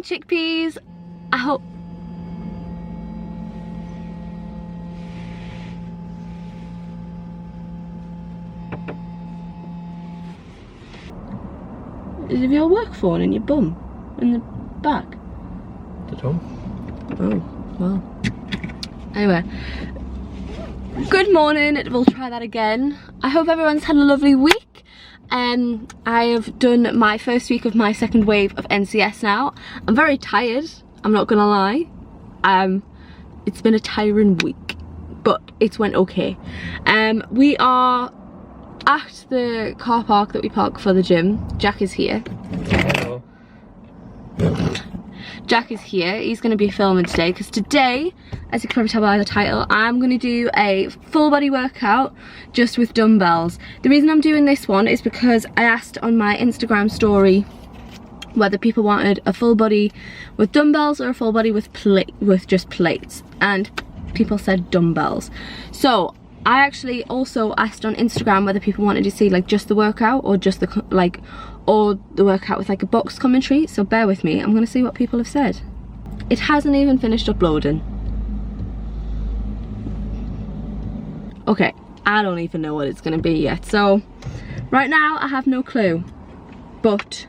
chickpeas. I hope... Is it your work phone in your bum? In the back? The tongue? Oh, well. Anyway. Good morning, we'll try that again. I hope everyone's had a lovely week. I have done my first week of my second wave of NCS now. I'm very tired, I'm not gonna lie. It's been a tiring week, but it's went okay. We are at the car park that we park for the gym. Jack is here. Hello. Jack is here. He's going to be filming today because today, as you can probably tell by the title, I'm going to do a full body workout just with dumbbells. The reason I'm doing this one is because I asked on my Instagram story whether people wanted a full body with dumbbells or a full body with just plates, and people said dumbbells. So I actually also asked on Instagram whether people wanted to see like just the workout or just the or the workout with like a box commentary, so bear with me. I'm gonna see what people have said. It hasn't even finished uploading. Okay, I don't even know what it's gonna be yet, so right now I have no clue, but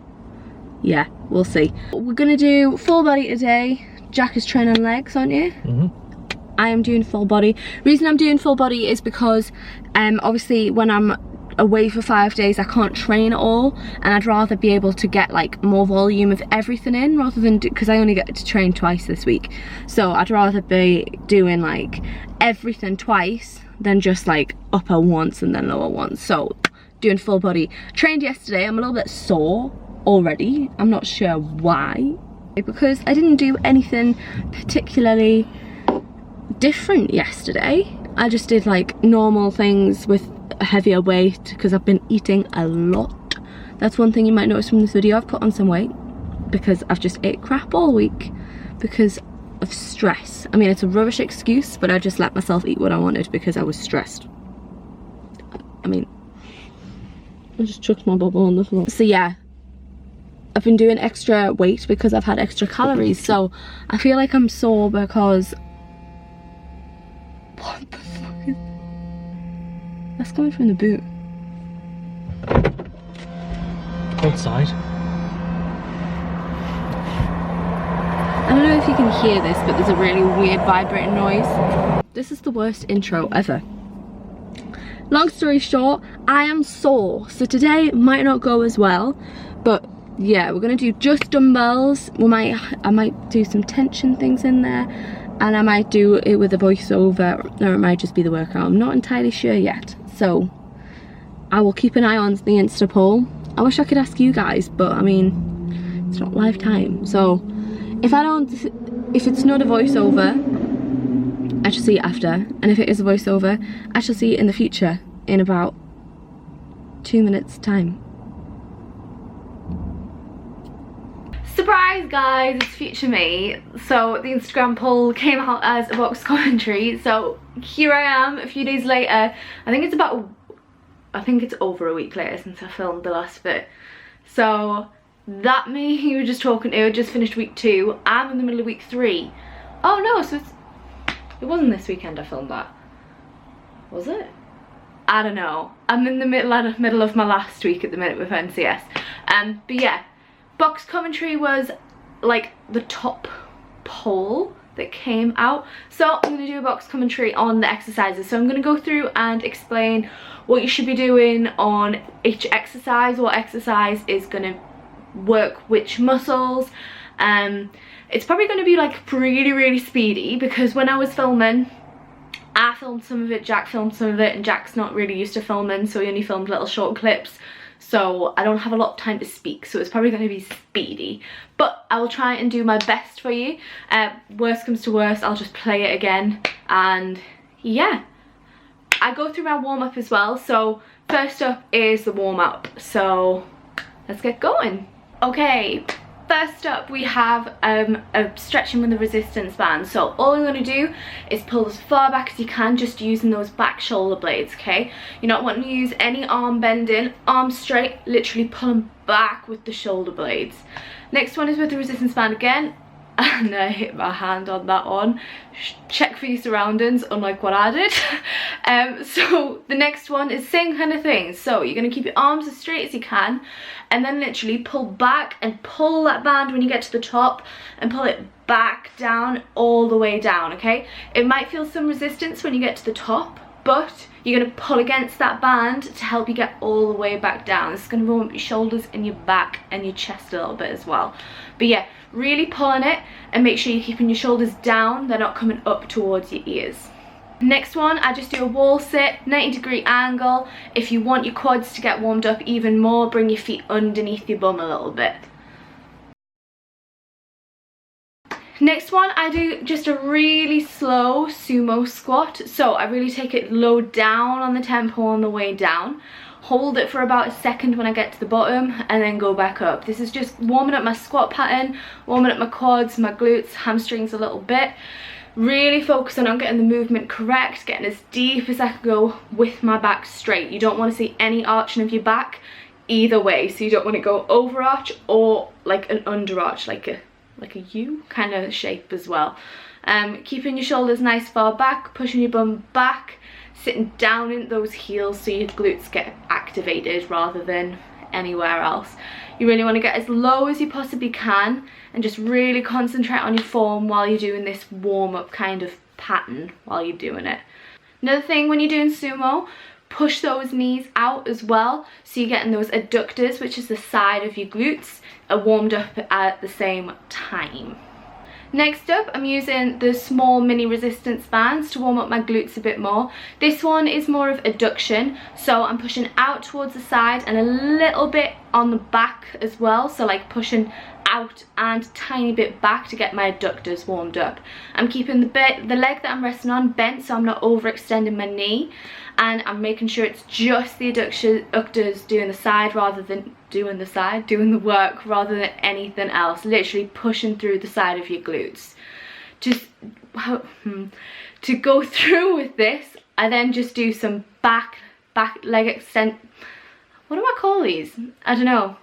yeah, we'll see. We're gonna do full body today. Jack is training legs, aren't you? Mm-hmm. I am doing full body. Reason I'm doing full body is because obviously when I'm away for 5 days I can't train at all, and I'd rather be able to get like more volume of everything in rather than because I only get to train twice this week, so I'd rather be doing like everything twice than just like upper once and then lower once. So doing full body. Trained yesterday. I'm a little bit sore already. I'm not sure why, because I didn't do anything particularly different yesterday. I just did like normal things with a heavier weight because I've been eating a lot. That's one thing you might notice from this video. I've put on some weight because I've just ate crap all week because of stress. I mean, it's a rubbish excuse, but I just let myself eat what I wanted because I was stressed. I mean, I just chucked my bubble on the floor. So yeah, I've been doing extra weight because I've had extra calories, so I feel like I'm sore because... What the fuck is... That's coming from the boot. Outside. I don't know if you can hear this, but there's a really weird vibrating noise. This is the worst intro ever. Long story short, I am sore, so today might not go as well, but yeah, we're gonna do just dumbbells. I might do some tension things in there, and I might do it with a voiceover, or it might just be the workout. I'm not entirely sure yet, so I will keep an eye on the Insta poll. I wish I could ask you guys, but I mean, it's not live time, so if it's not a voiceover, I shall see it after, and if it is a voiceover, I shall see it in the future in about 2 minutes time. Surprise guys, it's future me. So the Instagram poll came out as a box commentary, so here I am a few days later. I think it's over a week later since I filmed the last bit. So that me you were just talking to just finished week 2. I'm in the middle of week 3. Oh no, so it wasn't this weekend I filmed that, was it? I don't know. I'm in the middle of my last week at the minute with NCS. But yeah, box commentary was like the top poll that came out, so I'm going to do a box commentary on the exercises. So I'm going to go through and explain what you should be doing on each exercise, what exercise is going to work which muscles. It's probably going to be like really speedy because when I was filming, I filmed some of it, Jack filmed some of it, and Jack's not really used to filming, so he only filmed little short clips. So I don't have a lot of time to speak, so it's probably going to be speedy, but I will try and do my best for you. Worst comes to worst, I'll just play it again, and yeah, I go through my warm-up as well. So first up is the warm-up, so let's get going. Okay, first up we have a stretching with a resistance band. So all I'm going to do is pull as far back as you can, just using those back shoulder blades, okay? You're not wanting to use any arm bending, arms straight, literally pulling back with the shoulder blades. Next one is with the resistance band again, and I hit my hand on that one. Check for your surroundings, unlike what I did. So the next one is same kind of thing. So you're going to keep your arms as straight as you can, and then literally pull back and pull that band when you get to the top, and pull it back down, all the way down, okay? It might feel some resistance when you get to the top, but you're going to pull against that band to help you get all the way back down. This is going to warm up your shoulders and your back and your chest a little bit as well. But yeah, really pulling it, and make sure you're keeping your shoulders down, they're not coming up towards your ears. Next one, I just do a wall sit, 90-degree angle. If you want your quads to get warmed up even more, bring your feet underneath your bum a little bit. Next one, I do just a really slow sumo squat. So I really take it low down on the tempo on the way down. Hold it for about a second when I get to the bottom, and then go back up. This is just warming up my squat pattern, warming up my quads, my glutes, hamstrings a little bit. Really focusing on getting the movement correct, getting as deep as I can go with my back straight. You don't want to see any arching of your back either way. So you don't want to go over arch or like an under arch, like a U kind of shape as well. Keeping your shoulders nice far back, pushing your bum back, sitting down in those heels so your glutes get activated rather than anywhere else. You really want to get as low as you possibly can, and just really concentrate on your form while you're doing this warm-up kind of pattern while you're doing it. Another thing when you're doing sumo, push those knees out as well, so you're getting those adductors, which is the side of your glutes, are warmed up at the same time. Next up, I'm using the small mini resistance bands to warm up my glutes a bit more. This one is more of adduction, so I'm pushing out towards the side and a little bit on the back as well, so like pushing out and a tiny bit back to get my adductors warmed up. I'm keeping the leg that I'm resting on bent, so I'm not overextending my knee, and I'm making sure it's just the adductors doing the side rather than doing the work rather than anything else. Literally pushing through the side of your glutes. Just to go through with this, I then just do some back leg extent. What do I call these? I don't know.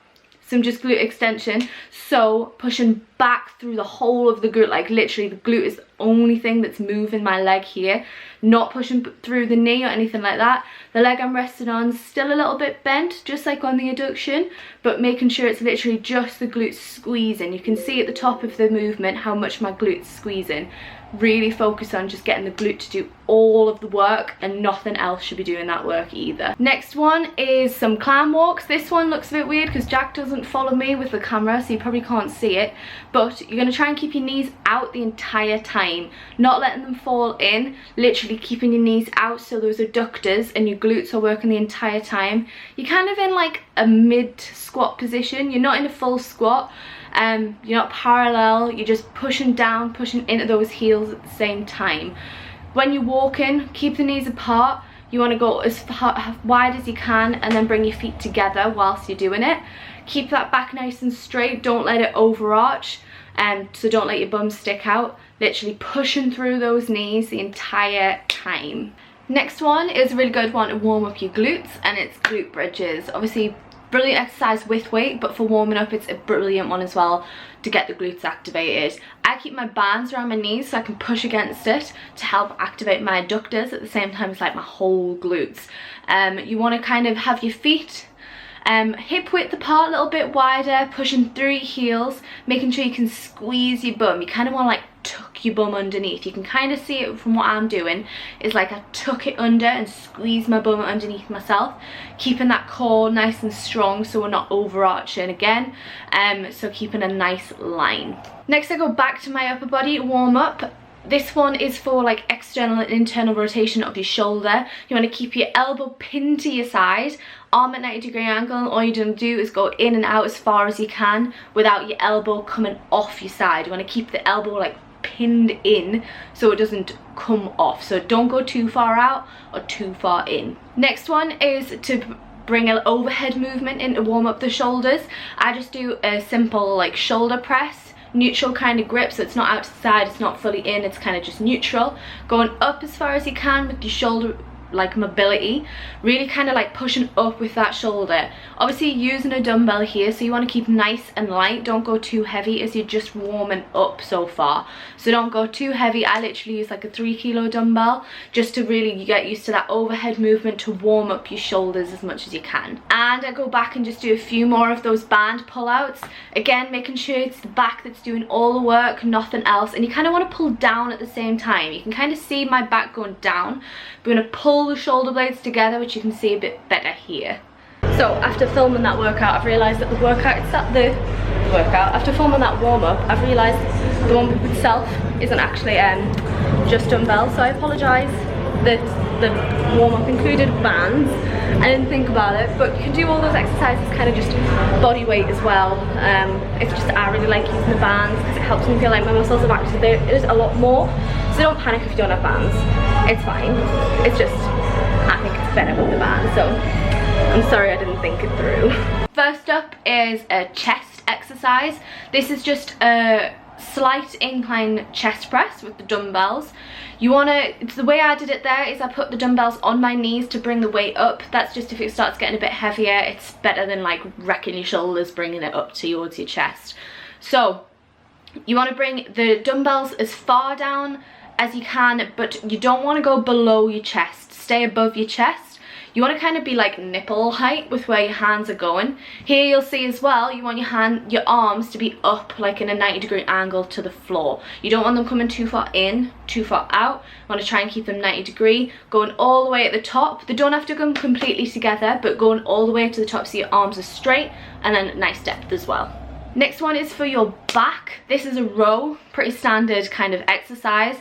Some just glute extension. So pushing back through the whole of the glute, like literally the glute is the only thing that's moving my leg here, not pushing through the knee or anything like that. The leg I'm resting on is still a little bit bent, just like on the adduction, but making sure it's literally just the glutes squeezing. You can see at the top of the movement how much my glutes squeezing. Really focus on just getting the glute to do all of the work, and nothing else should be doing that work either. Next one is some climb walks. This one looks a bit weird because Jack doesn't follow me with the camera, so you probably can't see it, but you're going to try and keep your knees out the entire time, not letting them fall in, literally keeping your knees out so those adductors and your glutes are working the entire time. You're kind of in like a mid squat position. You're not in a full squat, you're not parallel, you're just pushing down, pushing into those heels at the same time. When you're walking, keep the knees apart. You want to go as wide as you can, and then bring your feet together whilst you're doing it. Keep that back nice and straight, don't let it overarch, so don't let your bum stick out. Literally pushing through those knees the entire time. Next one is a really good one to warm up your glutes, and it's glute bridges. Obviously brilliant exercise with weight, but for warming up it's a brilliant one as well to get the glutes activated. I keep my bands around my knees so I can push against it to help activate my adductors at the same time as like my whole glutes. You want to kind of have your feet hip width apart, a little bit wider, pushing through your heels, making sure you can squeeze your bum. You kind of want to like tuck your bum underneath. You can kind of see it from what I'm doing. It's like I tuck it under and squeeze my bum underneath myself, keeping that core nice and strong so we're not overarching again, so keeping a nice line. Next I go back to my upper body warm up. This one is for like external and internal rotation of your shoulder. You want to keep your elbow pinned to your side, arm at 90-degree angle, and all you're going to do is go in and out as far as you can without your elbow coming off your side. You want to keep the elbow like pinned in so it doesn't come off, so don't go too far out or too far in. Next one is to bring an overhead movement in to warm up the shoulders. I just do a simple like shoulder press, neutral kind of grip, so it's not outside, it's not fully in, it's kind of just neutral, going up as far as you can with your shoulder like mobility, really kind of like pushing up with that shoulder. Obviously using a dumbbell here, so you want to keep nice and light, don't go too heavy as you're just warming up so far, so don't go too heavy. I literally use like a 3 kilo dumbbell just to really get used to that overhead movement to warm up your shoulders as much as you can. And I go back and just do a few more of those band pull-outs, again making sure it's the back that's doing all the work, nothing else, and you kind of want to pull down at the same time. You can kind of see my back going down. We're going to pull the shoulder blades together, which you can see a bit better here. So after filming that workout, I've realised that after filming that warm-up, I've realised the warm-up itself isn't actually just dumbbells, so I apologise that the warm-up included bands. I didn't think about it, but you can do all those exercises kind of just body weight as well. It's just I really like using the bands because it helps me feel like my muscles are activated. It is a lot more, so don't panic if you don't have bands. It's fine. It's just I think it's better with the bands, so I'm sorry I didn't think it through. First up is a chest exercise. This is just a slight incline chest press with the dumbbells. You want to, the way I did it there is I put the dumbbells on my knees to bring the weight up. That's just if it starts getting a bit heavier, it's better than like wrecking your shoulders, bringing it up towards your chest. So you want to bring the dumbbells as far down as you can, but you don't want to go below your chest. Stay above your chest. You want to kind of be like nipple height with where your hands are going. Here you'll see as well, you want your arms to be up like in a 90-degree angle to the floor. You don't want them coming too far in, too far out. You want to try and keep them 90-degree, going all the way at the top. They don't have to come completely together, but going all the way to the top so your arms are straight, and then nice depth as well. Next one is for your back. This is a row, pretty standard kind of exercise.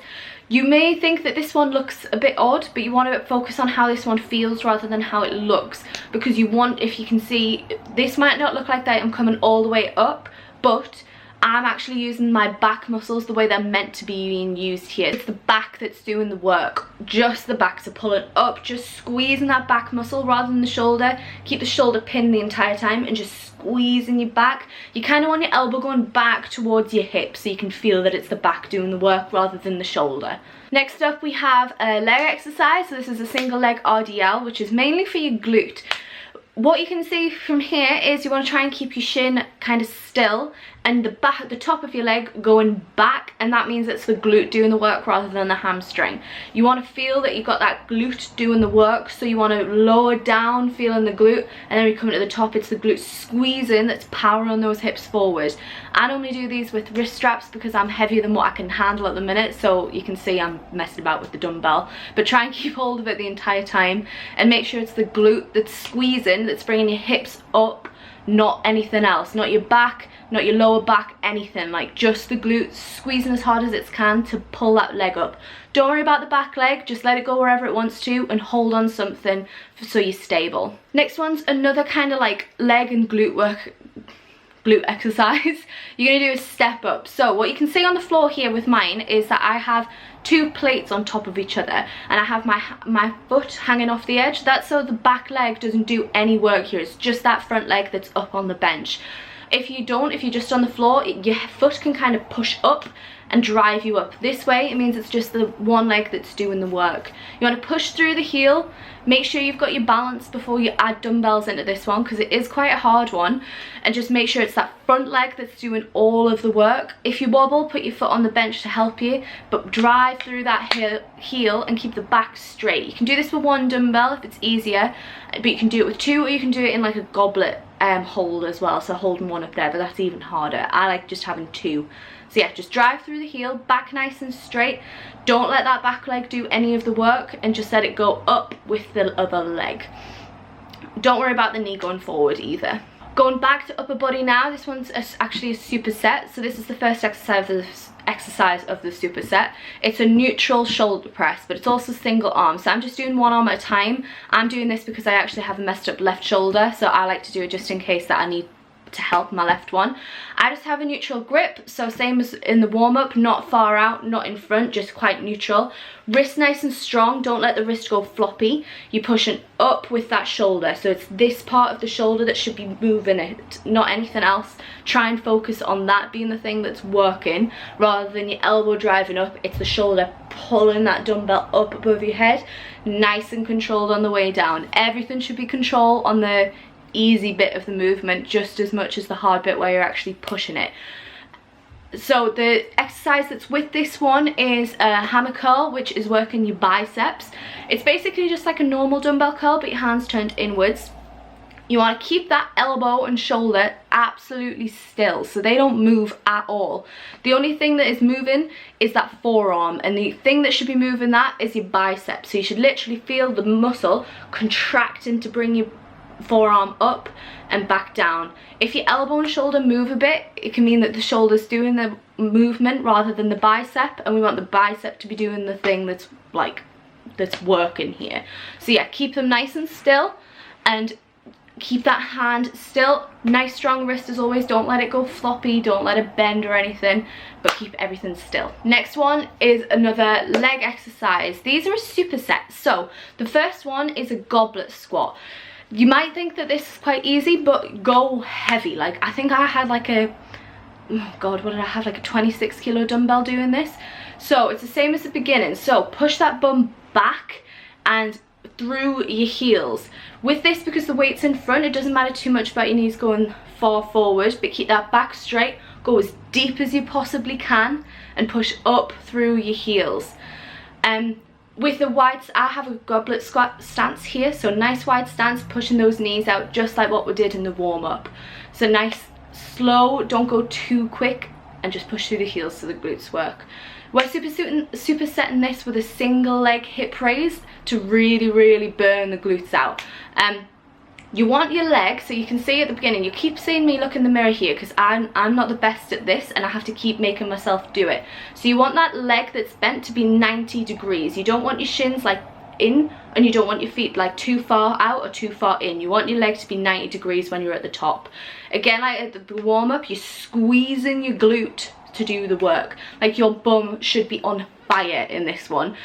You may think that this one looks a bit odd, but you want to focus on how this one feels rather than how it looks, because you want, if you can see, this might not look like that I'm coming all the way up, but I'm actually using my back muscles the way they're meant to be being used here. It's the back that's doing the work, just the back, to pull it up, just squeezing that back muscle rather than the shoulder. Keep the shoulder pinned the entire time and just squeezing your back. You kind of want your elbow going back towards your hip so you can feel that it's the back doing the work rather than the shoulder. Next up we have a leg exercise. So this is a single leg RDL, which is mainly for your glute. What you can see from here is you want to try and keep your shin kind of still and the top of your leg going back, and that means it's the glute doing the work rather than the hamstring. You want to feel that you've got that glute doing the work, so you want to lower down, feeling the glute, and then we come to the top, it's the glute squeezing that's powering those hips forward. I normally do these with wrist straps because I'm heavier than what I can handle at the minute, so you can see I'm messing about with the dumbbell, but try and keep hold of it the entire time and make sure it's the glute that's squeezing, that's bringing your hips up, not anything else, not your back, not your lower back, anything, like just the glute squeezing as hard as it can to pull that leg up. Don't worry about the back leg, just let it go wherever it wants to and hold on something so you're stable. Next one's another kind of like leg and glute exercise. You're gonna do a step up. So what you can see on the floor here with mine is that I have 2 plates on top of each other, and I have my foot hanging off the edge. That's so the back leg doesn't do any work here, it's just that front leg that's up on the bench. If you're just on the floor, your foot can kind of push up and drive you up. This way it means it's just the one leg that's doing the work. You want to push through the heel, make sure you've got your balance before you add dumbbells into this one because it is quite a hard one, and just make sure it's that front leg that's doing all of the work. If you wobble, put your foot on the bench to help you, but drive through that heel and keep the back straight. You can do this with 1 dumbbell if it's easier, but you can do it with 2, or you can do it in like a goblet hold as well, so holding 1 up there, but that's even harder. I like just having 2. So yeah, just drive through the heel, back nice and straight. Don't let that back leg do any of the work, and just let it go up with the other leg. Don't worry about the knee going forward either. Going back to upper body now, this one's actually a superset. So this is the first exercise of the superset. It's a neutral shoulder press, but it's also single arm. So I'm just doing 1 arm at a time. I'm doing this because I actually have a messed up left shoulder, so I like to do it just in case that I need to help my left one. I just have a neutral grip, so same as in the warm-up, not far out, not in front, just quite neutral. Wrist nice and strong, don't let the wrist go floppy. You're pushing up with that shoulder, so it's this part of the shoulder that should be moving it, not anything else. Try and focus on that being the thing that's working, rather than your elbow driving up. It's the shoulder pulling that dumbbell up above your head, nice and controlled on the way down. Everything should be controlled on the easy bit of the movement just as much as the hard bit where you're actually pushing it. So the exercise that's with this one is a hammer curl, which is working your biceps. It's basically just like a normal dumbbell curl, but your hands turned inwards. You want to keep that elbow and shoulder absolutely still, so they don't move at all. The only thing that is moving is that forearm, and the thing that should be moving that is your bicep. So you should literally feel the muscle contracting to bring your forearm up and back down. If your elbow and shoulder move a bit, it can mean that the shoulder's doing the movement rather than the bicep, and we want the bicep to be doing the thing that's working here. So yeah, keep them nice and still, and keep that hand still. Nice strong wrist as always, don't let it go floppy, don't let it bend or anything, but keep everything still. Next one is another leg exercise. These are a superset. So the first one is a goblet squat. You might think that this is quite easy, but go heavy. Like, I think I had like a, oh god, what did I have, like a 26 kilo dumbbell doing this. So it's the same as the beginning. So push that bum back and through your heels. With this, because the weight's in front, it doesn't matter too much about your knees going far forward, but keep that back straight. Go as deep as you possibly can and push up through your heels. With the wide, I have a goblet squat stance here, so nice wide stance, pushing those knees out just like what we did in the warm-up. So nice, slow, don't go too quick, and just push through the heels so the glutes work. We're supersetting this with a single leg hip raise to really burn the glutes out. You want your leg, so you can see at the beginning, you keep seeing me look in the mirror here because I'm not the best at this and I have to keep making myself do it. So you want that leg that's bent to be 90 degrees. You don't want your shins like in, and you don't want your feet like too far out or too far in. You want your leg to be 90 degrees when you're at the top. Again, like at the warm-up, you're squeezing your glute to do the work. Like your bum should be on fire in this one.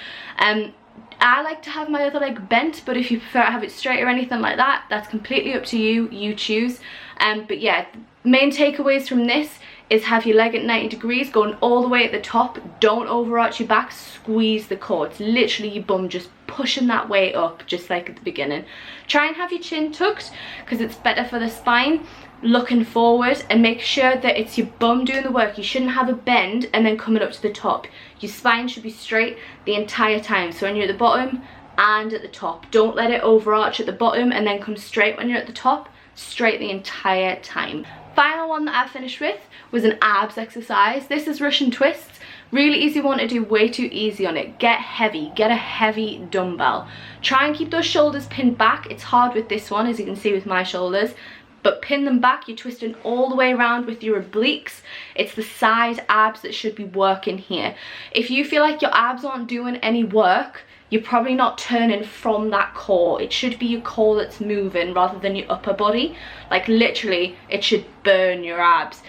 I like to have my other leg bent, but if you prefer to have it straight or anything like that, that's completely up to you, you choose. But yeah, main takeaways from this is have your leg at 90 degrees, going all the way at the top, don't overarch your back, squeeze the core. It's literally your bum just pushing that way up, just like at the beginning. Try and have your chin tucked, because it's better for the spine, looking forward, and make sure that it's your bum doing the work. You shouldn't have a bend and then coming up to the top. Your spine should be straight the entire time, so when you're at the bottom and at the top. Don't let it overarch at the bottom and then come straight when you're at the top. Straight the entire time. Final one that I finished with was an abs exercise. This is Russian twists. Really easy one to do, way too easy on it. Get heavy, get a heavy dumbbell. Try and keep those shoulders pinned back. It's hard with this one, as you can see with my shoulders, but pin them back. You're twisting all the way around with your obliques. It's the side abs that should be working here. If you feel like your abs aren't doing any work, you're probably not turning from that core. It should be your core that's moving rather than your upper body. Like literally, it should burn your abs.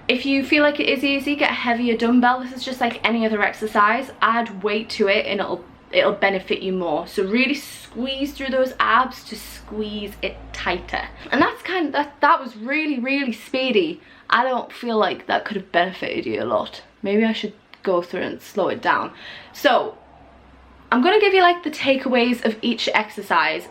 If you feel like it is easy, get a heavier dumbbell. This is just like any other exercise. Add weight to it and it'll benefit you more. So really squeeze through those abs to squeeze it tighter. And that's that was really speedy. I don't feel like that could have benefited you a lot. Maybe I should go through and slow it down. So I'm gonna give you like the takeaways of each exercise,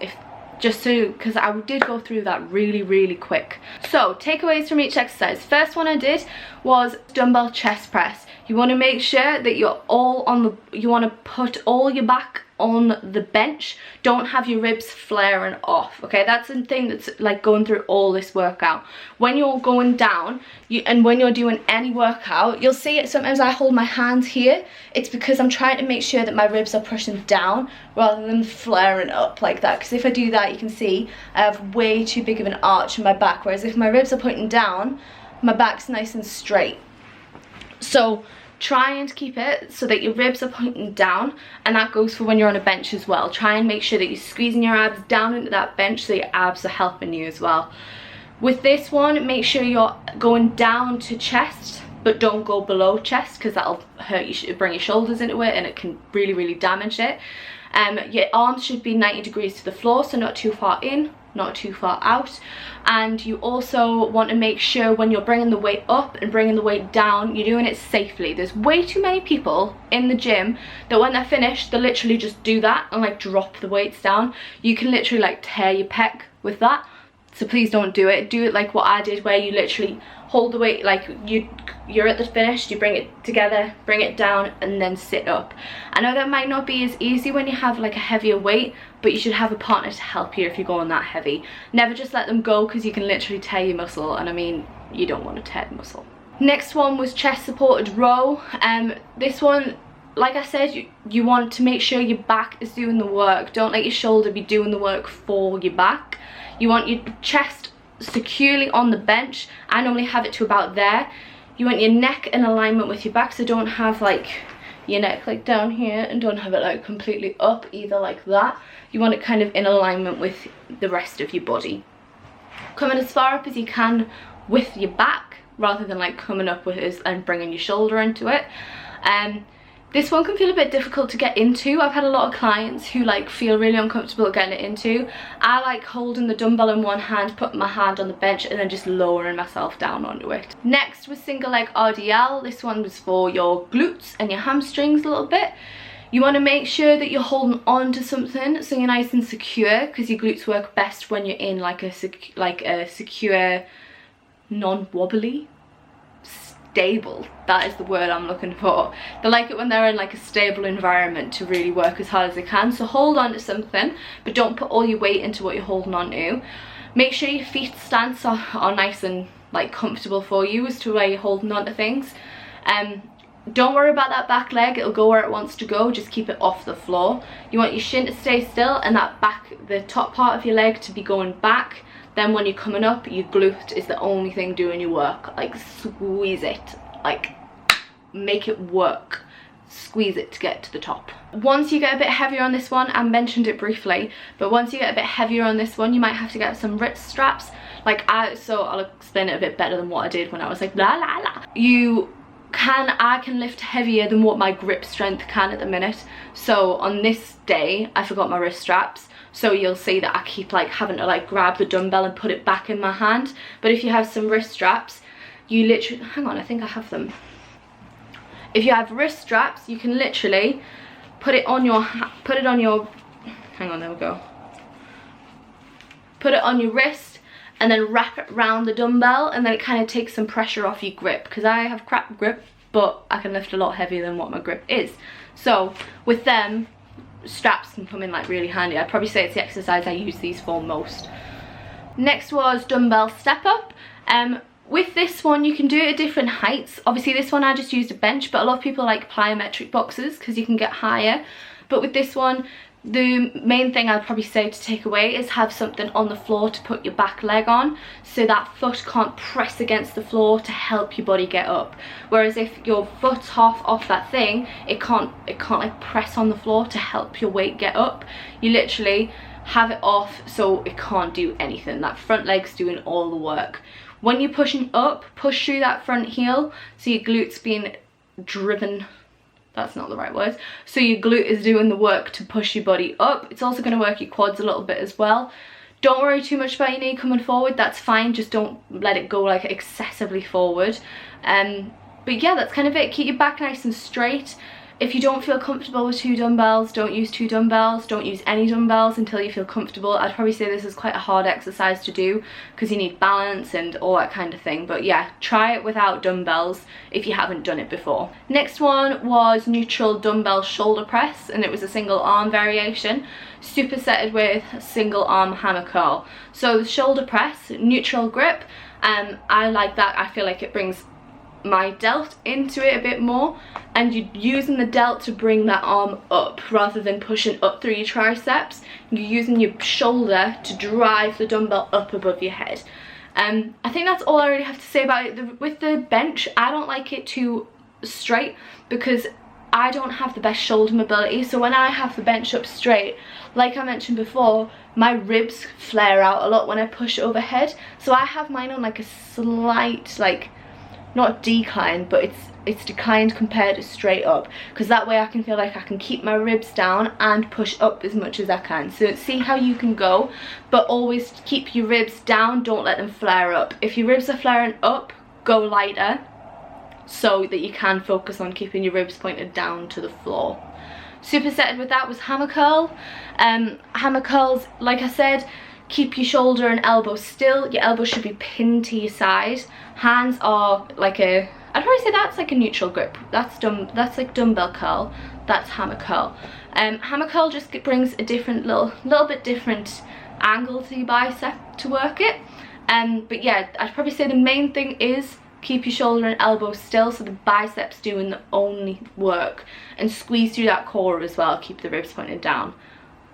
because I did go through that really quick. So takeaways from each exercise. First one I did was dumbbell chest press. You want to make sure that you're all on you want to put all your back on the bench. Don't have your ribs flaring off, okay? That's the thing that's like going through all this workout. When you're going down, and when you're doing any workout, you'll see it sometimes I hold my hands here. It's because I'm trying to make sure that my ribs are pushing down rather than flaring up like that, because if I do that, you can see I have way too big of an arch in my back, whereas if my ribs are pointing down, my back's nice and straight. So try and keep it so that your ribs are pointing down, and that goes for when you're on a bench as well. Try and make sure that you're squeezing your abs down into that bench so your abs are helping you as well. With this one, make sure you're going down to chest, but don't go below chest because that'll hurt you, bring your shoulders into it, and it can really damage it. Your arms should be 90 degrees to the floor, so not too far in, not too far out. And you also want to make sure when you're bringing the weight up and bringing the weight down, you're doing it safely. There's way too many people in the gym that when they're finished, they literally just do that and like drop the weights down. You can literally like tear your pec with that. So please don't do it. Do it like what I did, where you literally hold the weight, like you're at the finish, you bring it together, bring it down, and then sit up. I know that might not be as easy when you have like a heavier weight, but you should have a partner to help you if you're going that heavy. Never just let them go, because you can literally tear your muscle, and I mean, you don't want to tear the muscle. Next one was chest supported row. This one, like I said, you want to make sure your back is doing the work. Don't let your shoulder be doing the work for your back. You want your chest securely on the bench. I normally have it to about there. You want your neck in alignment with your back, so don't have like your neck like down here, and don't have it like completely up either, like that. You want it kind of in alignment with the rest of your body. Coming as far up as you can with your back, rather than like coming up with it and bringing your shoulder into it. This one can feel a bit difficult to get into. I've had a lot of clients who like feel really uncomfortable getting it into. I like holding the dumbbell in one hand, putting my hand on the bench, and then just lowering myself down onto it. Next was single leg RDL. This one was for your glutes and your hamstrings a little bit. You want to make sure that you're holding on to something so you're nice and secure, because your glutes work best when you're in like a secure, non-wobbly, stable, that is the word I'm looking for. They like it when they're in like a stable environment to really work as hard as they can. So hold on to something, but don't put all your weight into what you're holding on to. Make sure your feet stance are nice and like comfortable for you as to where you're holding on to things. Don't worry about that back leg, it'll go where it wants to go, just keep it off the floor. You want your shin to stay still and that back, the top part of your leg, to be going back. Then when you're coming up, your glute is the only thing doing your work. Like squeeze it, like make it work. Squeeze it to get to the top. Once you get a bit heavier on this one, I mentioned it briefly, but once you get a bit heavier on this one, you might have to get some wrist straps. Like so I'll explain it a bit better than what I did when I was like la la la. I can lift heavier than what my grip strength can at the minute. So on this day, I forgot my wrist straps. So you'll see that I keep like having to like grab the dumbbell and put it back in my hand. But if you have some wrist straps, you literally, hang on, I think I have them. If you have wrist straps, you can literally put it on your, hang on, there we go. Put it on your wrist and then wrap it around the dumbbell, and then it kind of takes some pressure off your grip, because I have crap grip, but I can lift a lot heavier than what my grip is. So with them, straps can come in like really handy. I'd probably say it's the exercise I use these for most. Next was dumbbell step up. With this one, you can do it at different heights. Obviously this one I just used a bench, but a lot of people like plyometric boxes because you can get higher. But with this one, the main thing I'd probably say to take away is have something on the floor to put your back leg on, so that foot can't press against the floor to help your body get up. Whereas if your foot's half off that thing, it can't like press on the floor to help your weight get up. You literally have it off so it can't do anything. That front leg's doing all the work. When you're pushing up, push through that front heel so your glute's being driven. That's not the right word. So your glute is doing the work to push your body up. It's also going to work your quads a little bit as well. Don't worry too much about your knee coming forward. That's fine. Just don't let it go like excessively forward. But yeah, that's kind of it. Keep your back nice and straight. If you don't feel comfortable with 2 dumbbells, don't use 2 dumbbells. Don't use any dumbbells until you feel comfortable. I'd probably say this is quite a hard exercise to do because you need balance and all that kind of thing. But yeah, try it without dumbbells if you haven't done it before. Next one was neutral dumbbell shoulder press, and it was a single arm variation, supersetted with single arm hammer curl. So the shoulder press, neutral grip, I like that. I feel like it brings my delt into it a bit more, and you're using the delt to bring that arm up rather than pushing up through your triceps. You're using your shoulder to drive the dumbbell up above your head. I think that's all I really have to say about it. With the bench, I don't like it too straight because I don't have the best shoulder mobility, so when I have the bench up straight, like I mentioned before, my ribs flare out a lot when I push overhead. So I have mine on like a slight, like, not decline, but it's declined compared to straight up, because that way I can feel like I can keep my ribs down and push up as much as I can. So see how you can go, but always keep your ribs down, don't let them flare up. If your ribs are flaring up, go lighter, so that you can focus on keeping your ribs pointed down to the floor. Supersetted with that was hammer curl. Hammer curls, like I said, keep your shoulder and elbow still. Your elbow should be pinned to your side. Hands are like a, I'd probably say that's like a neutral grip. That's like dumbbell curl. That's hammer curl. Hammer curl just brings a different little bit different angle to your bicep to work it. But yeah, I'd probably say the main thing is keep your shoulder and elbow still, so the biceps doing the only work, and squeeze through that core as well. Keep the ribs pointed down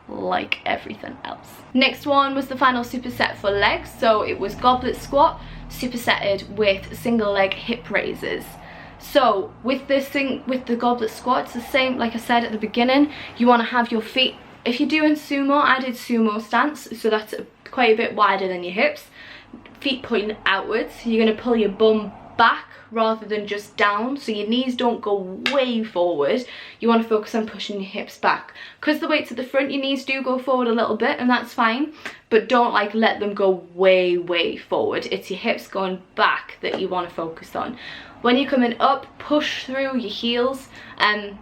like everything else. Next one was the final superset for legs. So it was goblet squat supersetted with single leg hip raises. So with the goblet squat, it's the same like I said at the beginning. You want to have your feet, if you're doing sumo, I did sumo stance, so that's quite a bit wider than your hips, feet pointing outwards. You're going to pull your bum back rather than just down, so your knees don't go way forward. You want to focus on pushing your hips back. Because the weight's at the front, your knees do go forward a little bit, and that's fine, but don't like let them go way forward. It's your hips going back that you want to focus on. When you're coming up, push through your heels, and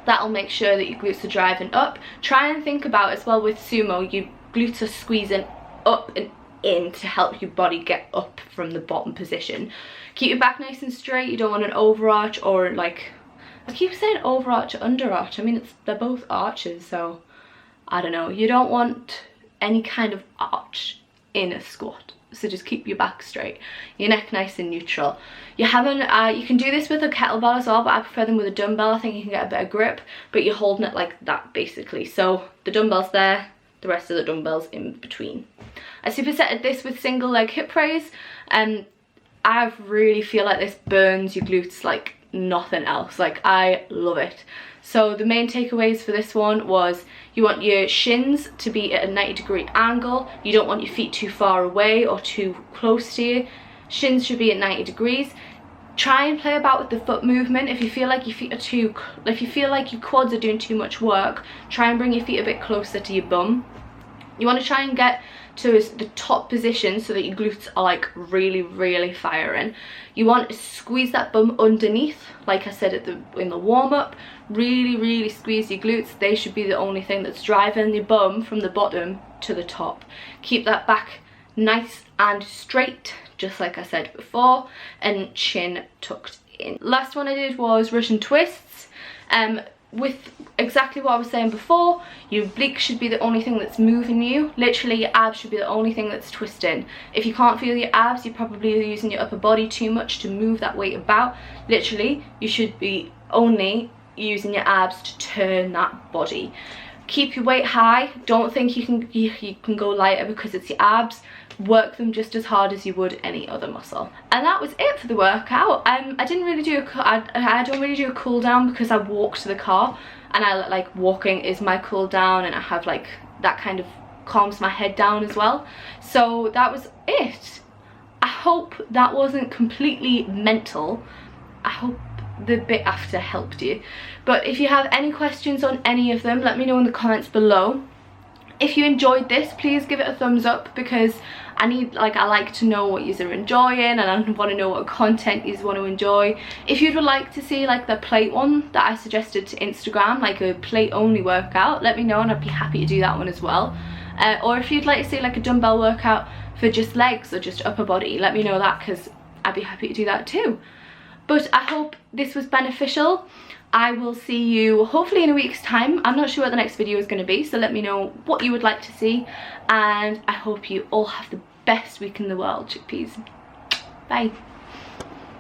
that'll make sure that your glutes are driving up. Try and think about as well with sumo, your glutes are squeezing up and in to help your body get up from the bottom position. Keep your back nice and straight. You don't want an overarch, or like, I keep saying overarch or underarch. I mean, they're both arches, so I don't know. You don't want any kind of arch in a squat, so just keep your back straight, your neck nice and neutral. You can do this with a kettlebell as well, but I prefer them with a dumbbell. I think you can get a better grip, but you're holding it like that basically. So the dumbbell's there, the rest of the dumbbells in between. I supersetted this with single leg hip raise, and I really feel like this burns your glutes like nothing else. Like, I love it. So the main takeaways for this one was you want your shins to be at a 90-degree angle. You don't want your feet too far away or too close to you. Shins should be at 90 degrees. Try and play about with the foot movement. If you feel like your feet are if you feel like your quads are doing too much work, try and bring your feet a bit closer to your bum. You want to try and get to the top position so that your glutes are like really firing. You want to squeeze that bum underneath, like I said in the warm-up. Really squeeze your glutes. They should be the only thing that's driving your bum from the bottom to the top. Keep that back nice and straight, just like I said before, and chin tucked in. Last one I did was Russian twists. With exactly what I was saying before, your obliques should be the only thing that's moving you. Literally, your abs should be the only thing that's twisting. If you can't feel your abs, you're probably using your upper body too much to move that weight about. Literally, you should be only using your abs to turn that body. Keep your weight high. Don't think you can go lighter because it's your abs. Work them just as hard as you would any other muscle. And that was it for the workout. I didn't really do I don't really do a cool down because I walk to the car, and I like walking is my cool down, and I have like that kind of calms my head down as well. So that was it. I hope that wasn't completely mental. I hope the bit after helped you. But if you have any questions on any of them, let me know in the comments below. If you enjoyed this, please give it a thumbs up, because I like to know what you're enjoying, and I want to know what content you want to enjoy. If you'd like to see like the plate one that I suggested to Instagram, like a plate only workout, let me know and I'd be happy to do that one as well. Or if you'd like to see like a dumbbell workout for just legs or just upper body, let me know that, because I'd be happy to do that too. But I hope this was beneficial. I will see you hopefully in a week's time. I'm not sure what the next video is going to be, so let me know what you would like to see, and I hope you all have the best week in the world, chickpeas. Bye.